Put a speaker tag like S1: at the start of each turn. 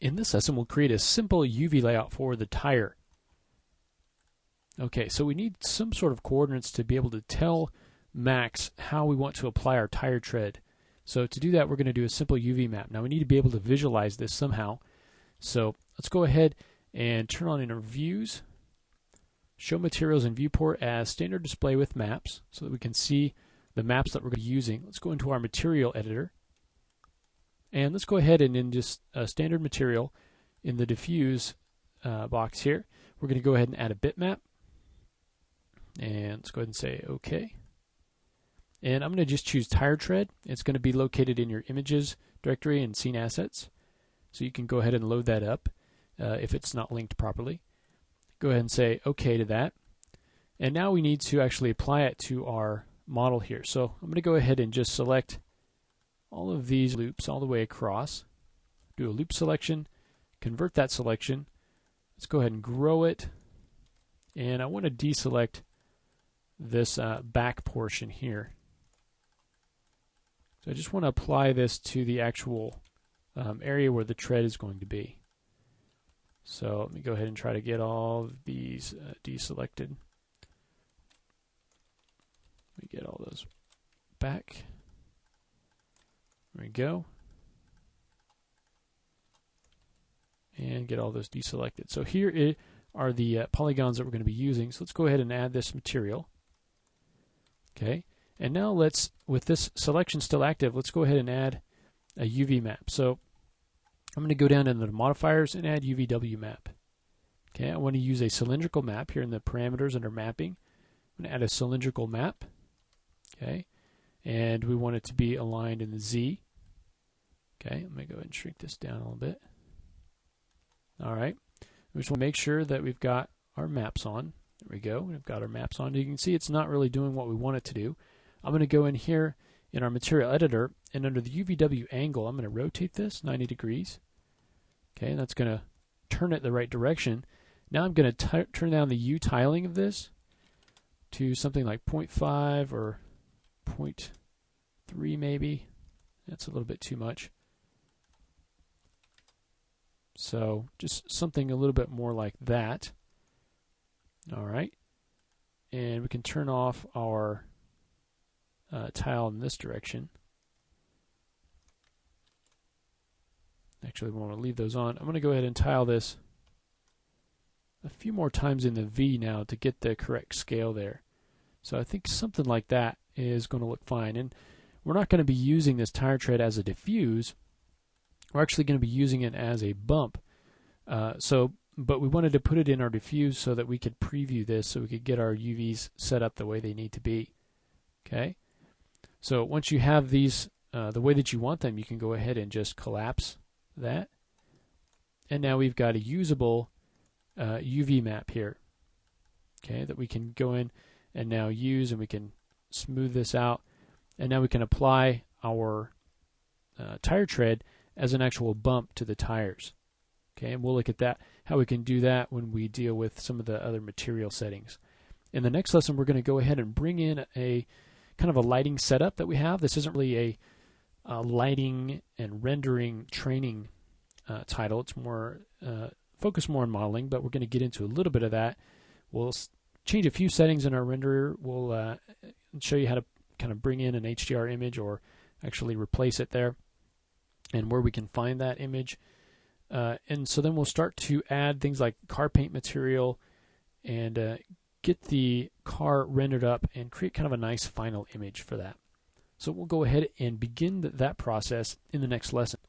S1: In this lesson, we'll create a simple UV layout for the tire. Okay, so we need some sort of coordinates to be able to tell Max how we want to apply our tire tread. So to do that, we're going to do a simple UV map. Now we need to be able to visualize this somehow. So let's go ahead and turn on in our views, show materials in viewport as standard display with maps so that we can see the maps that we're going to be using. Let's go into our material editor. And let's go ahead and in just standard material in the diffuse box here, we're going to go ahead and add a bitmap. And let's go ahead and say OK. And I'm going to just choose tire tread. It's going to be located in your images directory and scene assets. So you can go ahead and load that up if it's not linked properly. Go ahead and say OK to that. And now we need to actually apply it to our model here. So I'm going to go ahead and just select all of these loops all the way across. Do a loop selection, convert that selection. Let's go ahead and grow it. And I want to deselect this back portion here. So I just want to apply this to the actual area where the tread is going to be. So let me go ahead and try to get all of these deselected. Let me get all those back. There we go. And get all those deselected. So here are the polygons that we're going to be using. So let's go ahead and add this material. Okay. And now let's, with this selection still active, let's go ahead and add a UV map. So I'm going to go down into the modifiers and add UVW map. Okay. I want to use a cylindrical map here in the parameters under mapping. I'm going to add a cylindrical map. Okay. And we want it to be aligned in the Z. Okay, let me go ahead and shrink this down a little bit. All right, we just want to make sure that we've got our maps on. There we go, we've got our maps on. You can see it's not really doing what we want it to do. I'm going to go in here in our material editor, and under the UVW angle, I'm going to rotate this 90 degrees. Okay, and that's going to turn it the right direction. Now I'm going to turn down the U tiling of this to something like 0.5 or 0.3 maybe. That's a little bit too much. So just something a little bit more like that. All right. And we can turn off our tile in this direction. Actually, we want to leave those on. I'm going to go ahead and tile this a few more times in the V now to get the correct scale there. So I think something like that is going to look fine. And we're not going to be using this tire tread as a diffuse. We're actually going to be using it as a bump. But we wanted to put it in our diffuse so that we could preview this, so we could get our UVs set up the way they need to be. Okay. So once you have these the way that you want them, you can go ahead and just collapse that. And now we've got a usable UV map here. Okay, that we can go in and now use, and we can smooth this out. And now we can apply our tire tread as an actual bump to the tires. Okay, and we'll look at that, how we can do that when we deal with some of the other material settings. In the next lesson, we're going to go ahead and bring in a kind of a lighting setup that we have. This isn't really a lighting and rendering training title. It's more focused more on modeling, but we're going to get into a little bit of that. We'll change a few settings in our renderer. We'll show you how to kind of bring in an HDR image or actually replace it there, and where we can find that image. And so then we'll start to add things like car paint material and get the car rendered up and create kind of a nice final image for that. So we'll go ahead and begin that process in the next lesson.